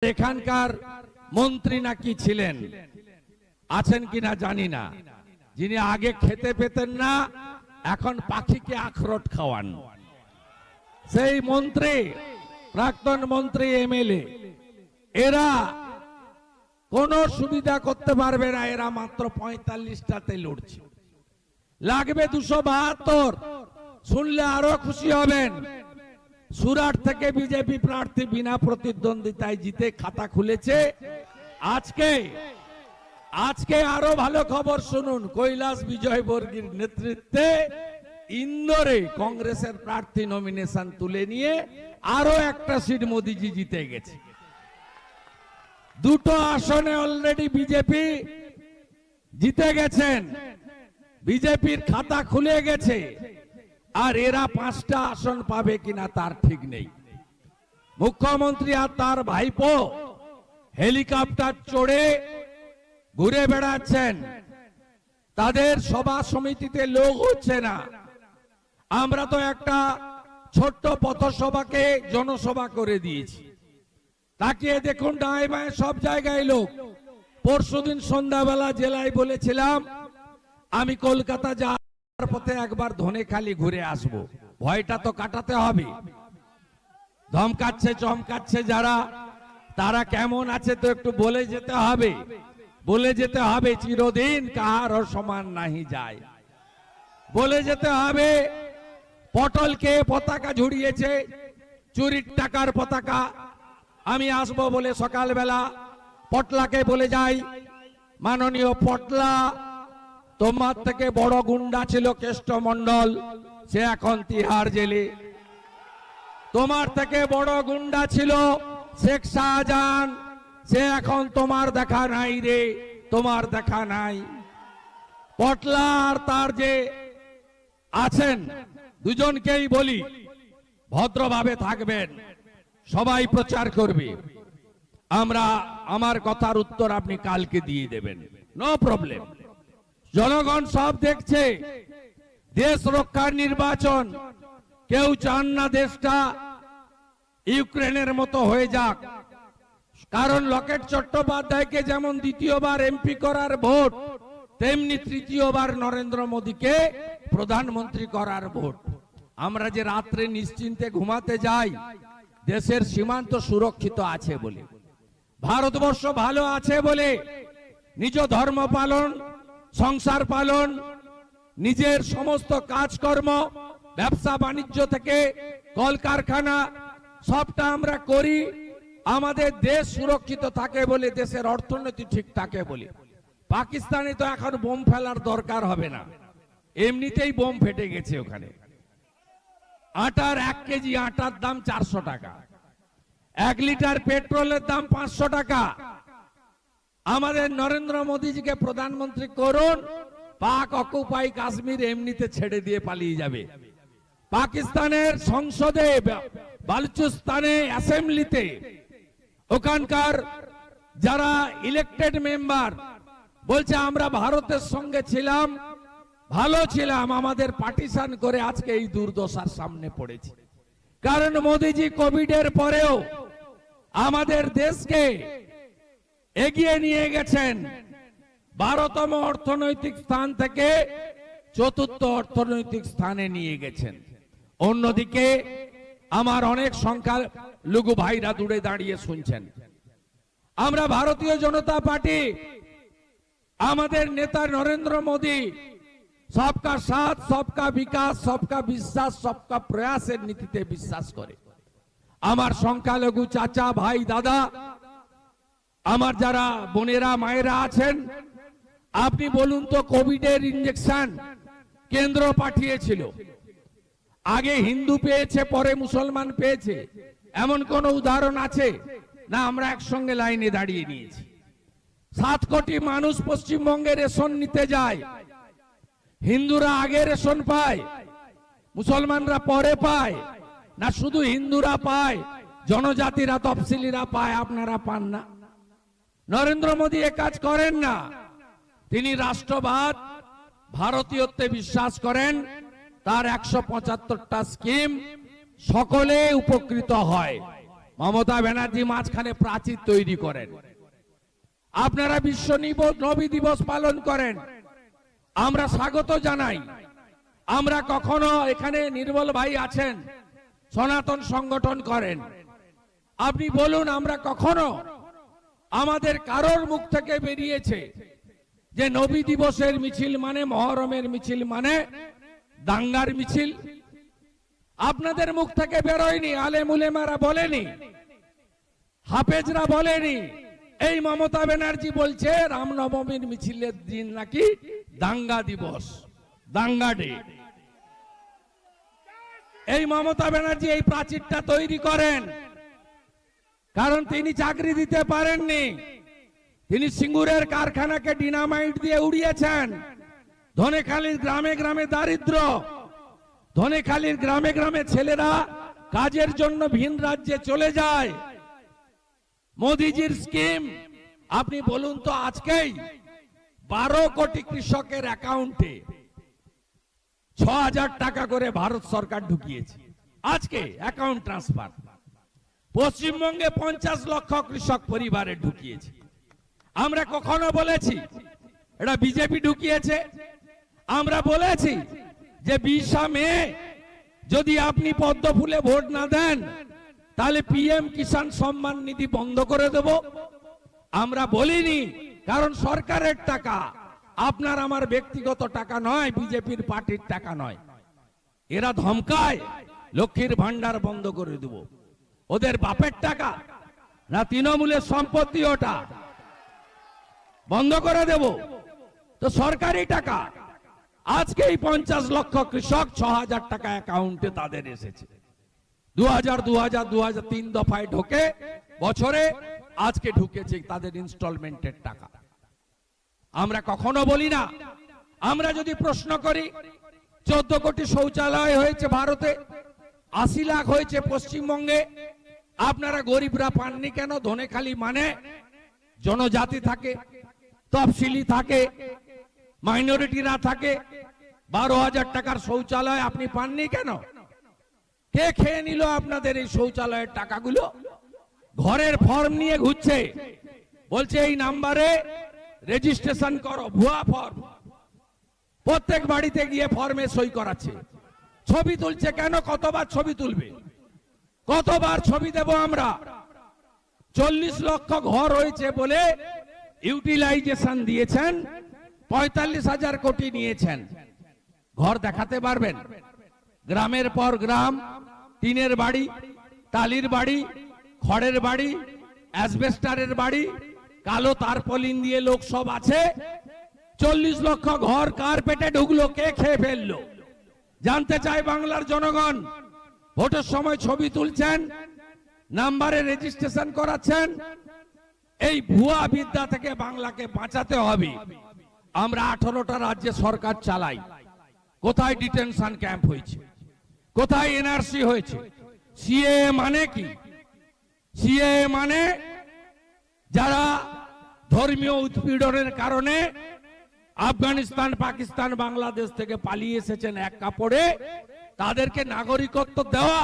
এখানকার মন্ত্রী নাকি ছিলেন, আছেন কিনা জানি না, যিনি আগে খেতে পেতেন না, এখন পাখিকে আখরোট খাওয়ান। সেই মন্ত্রী, প্রাক্তন মন্ত্রী, এমএলএ, এরা কোন সুবিধা করতে পারবে না। এরা মাত্র 45টাতে লড়ছে, লাগবে 272। শুনলে আরো খুশি হবেন। সুরাট থেকে বিজেপি প্রার্থী বিনা প্রতিদ্বন্দ্বিতায় জিতে খাতা খুলেছে। আজকে আরো ভালো খবর শুনুন। কৈলাস বিজয়বর্গীর নেতৃত্বে ইন্দোরে কংগ্রেসের প্রার্থী নমিনেশন তুলে নিয়ে আরো একটা সিট মোদিজি জিতে গেছে। দুটো আসনে অলরেডি বিজেপি জিতে গেছেন, বিজেপির খাতা খুলে গেছে। আর এরা 5টা আসন পাবে কিনা তার ঠিক নেই। মুখ্যমন্ত্রী আর তার ভাইপো হেলিকপ্টার চড়ে ঘুরে বেড়াচ্ছেন, তাদের সভা সমিতিতে লোক হচ্ছে না। আমরা তো একটা ছোট্ট পথসভাকে জনসভা করে দিয়েছি। তাকিয়ে দেখুন, ডায়ে বায়ে সব জায়গায় লোক। পরশুদিন সন্ধ্যাবেলা জেলায় বলেছিলাম আমি কলকাতা যাওয়ার পথে একবার ধনেখালি ঘুরে আসব। ভয়টা তো কাটাতে হবে। ধমকাচ্ছে চমকাচ্ছে যারা, তারা কেমন আছে তো একটু বলে যেতে হবে। বলে যেতে হবে চিরদিন কাহার সমান নাহি যায়। বলে যেতে হবে পটলকে পতাকা ঝুড়িয়েছে, চুরির টাকার পতাকা। আমি আসবো বলে সকালবেলা পটলাকে বলে যাই, মাননীয় পটলা, তোমার থেকে বড় গুন্ডা ছিল কেষ্ট মন্ডল, সে এখন তিহার জেলে। তোমার থেকে বড় গুন্ডা ছিল শেখ শাহজাহান, সে এখন তোমার দেখা নাই রে, তোমার দেখা নাই। পটলা আর তার যে আছেন দুজনকেই বলি ভদ্রভাবে থাকবেন, সবাই প্রচার করবে। আমার কথার উত্তর আপনি কালকে দিয়ে দেবেন, নো প্রবলেম। জনগণ সব দেখছে। দেশ রক্ষার নির্বাচন, কেউ চান না দেশটা ইউক্রেনের মতো হয়ে যাক। কারণ লকেট চট্টোপাধ্যায়কে যেমন দ্বিতীয়বার এমপি করার ভোট, তেমনি তৃতীয়বার নরেন্দ্র মোদীকে প্রধানমন্ত্রী করার ভোট। আমরা যে রাত্রে নিশ্চিন্তে ঘুমাতে যাই, দেশের সীমান্ত সুরক্ষিত আছে বলে, ভারতবর্ষ ভালো আছে বলে, নিজ ধর্ম পালন, সংসার পালন, নিজের সমস্ত কাজকর্ম, ব্যবসা বাণিজ্য থেকে কলকারখানা সবটা আমরা করি। আমাদের দেশ সুরক্ষিত থাকে বলে, দেশের অর্থনীতি ঠিক থাকে বলে। পাকিস্তানে তো এখন বোম ফেলার দরকার হবে না, এমনিতেই বোম ফেটে গেছে ওখানে। আটার 1 কেজি আটার দাম 400 টাকা, 1 লিটার পেট্রোলের দাম 500 টাকা। আমাদের নরেন্দ্র মোদীজিকে প্রধানমন্ত্রী করুন, পাক অকুপাই কাশ্মীর এমনিতে ছেড়ে দিয়ে পালিয়ে যাবে। পাকিস্তানের সংসদে, বালুচিস্তানে অ্যাসেম্বলিতে ওখানকার যারা ইলেক্টেড মেম্বার বলছে আমরা ভারতের সঙ্গে ছিলাম, ভালো ছিলাম, আমাদের পার্টিশন করে আজকে এই দুর্দশার সামনে পড়েছি। কারণ মোদীজি কোভিডের পরেও আমাদের দেশকে এগিয়ে নিয়ে গেছেন। 12তম অর্থনৈতিক স্থান থেকে 4র্থ অর্থনৈতিক স্থানে নিয়ে গেছেন। অন্যদিকে আমার অনেক সংখ্যালঘু ভাইরা দূরে দাঁড়িয়ে শুনছেন। আমরা ভারতীয় জনতা পার্টি, আমাদের নেতা নরেন্দ্র মোদী সবকা সাথ, সবকা বিকাশ, সবকা বিশ্বাস, সবকা প্রয়াসের নীতিতে বিশ্বাস করে। আমার সংখ্যালঘু চাচা, ভাই, দাদা, আমার যারা বোনেরা মায়েরা আছেন, আপনি বলুন তো, কোভিডের ইনজেকশন কেন্দ্র পাঠিয়েছিল, আগে হিন্দু পেয়েছে পরে মুসলমান পেয়েছে, এমন কোন উদাহরণ আছে? না, আমরা একসঙ্গে লাইনে দাঁড়িয়ে নিয়েছি। 7 কোটি মানুষ পশ্চিমবঙ্গে রেশন নিতে যায়। হিন্দুরা আগে রেশন পায়, মুসলমানরা পরে পায়। না শুধু হিন্দুরা পায়, জনজাতিরা, তফসিলিরা পায়, আপনারা পান না। নরেন্দ্র মোদী এ কাজ করেন না। তিনি রাষ্ট্রবাদ, ভারতীয়ত্বে বিশ্বাস করেন। তার 175টা স্কিম সকলে উপকৃত হয়। মমতা ব্যানার্জি মাঝখানে প্রাচীর তৈরি করেন। আপনারা বিশ্ব নবী দিবস পালন করেন, আমরা স্বাগত জানাই। আমরা কখনো এখানে নির্মল ভাই আছেন, সনাতন সংগঠন করেন, আপনি বলুন আমরা কখনো আমাদের কারোর মুখ থেকে বেরিয়েছে যে নবী দিবসের মিছিল মানে, মহরমের মিছিল মানে দাঙ্গার মিছিল? আপনাদের মুখ থেকে বেরোয়নি, আলেম উলেমারা বলেনি, হাফেজরা বলেনি। এই মমতা ব্যানার্জি বলছে রামনবমীর মিছিলের দিন নাকি দাঙ্গা দিবস, দাঙ্গা ডে। এই মমতা ব্যানার্জি এই প্রাচীরটা তৈরি করেন কারণ তিনি চাকরি দিতে পারেননি। তিনি সিঙ্গুরের কারখানাকে ডিনামাইট দিয়ে উড়িয়েছেন। ধনেখালির গ্রামে গ্রামে দারিদ্র, ধনেখালির গ্রামে গ্রামে ছেলেরা কাজের জন্য ভিন রাজ্যে চলে যায়। মোদিজির স্কিম আপনি বলুন তো, আজকেই 12 কোটি কৃষকের অ্যাকাউন্টে 6,000 টাকা করে ভারত সরকার ঢুকিয়েছে। আজকে অ্যাকাউন্ট ট্রান্সফার পশ্চিমবঙ্গে 50 লক্ষ কৃষক পরিবারে ঢুকিয়েছে। আমরা কখনো বলেছি এটা বিজেপি ঢুকিয়েছে? আমরা বলেছি যে 20 মে যদি আপনি পদ্ম ফুলে ভোট না দেন তাহলে পিএম কিষাণ সম্মান নিধি বন্ধ করে দেব? আমরা বলিনি, কারণ সরকারের টাকা, আপনার আমার ব্যক্তিগত টাকা নয়, বিজেপির পার্টির টাকা নয়। এরা ধমকায় লক্ষ্মীর ভান্ডার বন্ধ করে দেব। ওদের বাপের টাকা না তৃণমূলের সম্পত্তি, ওটা বন্ধ করে দেব? তো সরকারি টাকা। আজকে এই 50 লক্ষ কৃষক 6,000 টাকা অ্যাকাউন্টে তাদের এসেছে। 2000 3 দফায় ঢোকে বছরে, আজকে ঢুকেছে তাদের ইনস্টলমেন্টের টাকা। আমরা কখনো বলি না। আমরা যদি প্রশ্ন করি 14 কোটি শৌচালয় হয়েছে ভারতে, 80 লাখ হয়েছে পশ্চিমবঙ্গে, আপনারা গরিবরা পাননি কেন? ধনেখালি মানে জনজাতি থাকে, তফসিলি থাকে, মাইনরিটিরা থাকে। 12,000 টাকার শৌচালয় আপনি পাননি কেন? কে খেয়ে নিল আপনাদের এই শৌচালয়ের টাকাগুলো? ঘরের ফর্ম নিয়ে ঘুরছে, বলছে এই নাম্বারে রেজিস্ট্রেশন করো, ভুয়া ফর্ম। প্রত্যেক বাড়িতে গিয়ে ফর্মে সই করাচ্ছে। ছবি তুলছে কেন? কতবার ছবি তুলবে? কতবার ছবি দেব আমরা? 40 লক্ষ ঘর হয়েছে বলে ইউটিলাইজেশন দিয়েছেন, 45,000 কোটি নিয়েছেন। ঘর দেখাতে পারবেন? গ্রামের পর গ্রাম, টিনের বাড়ি, টালির বাড়ি, খড়ের বাড়ি, অ্যাসবেস্টারের বাড়ি, কালো তারপলিন দিয়ে লোক সব আছে। 40 লক্ষ ঘর কার পেটে ঢুকলো? কে খেয়ে ফেললো? জানতে চাই বাংলার জনগণ। ভোটের সময় ছবি তুলছেন, নাম্বারে রেজিস্ট্রেশন করাচ্ছেন। এই ভুয়া বিদ্যা থেকে বাংলাকে বাঁচাতে হবে। আমরা 18টা রাজ্যে সরকার চালাই। কোথায় ডিটেনশন ক্যাম্প হয়েছে? কোথায় এনআরসি হয়েছে? সিএএ মানে কি? সিএএ মানে যারা ধর্মীয় উৎপীড়নের কারণে আফগানিস্তান, পাকিস্তান, বাংলাদেশ থেকে পালিয়ে এসেছেন এক কাপড়ে, তাদেরকে নাগরিকত্ব দেওয়া।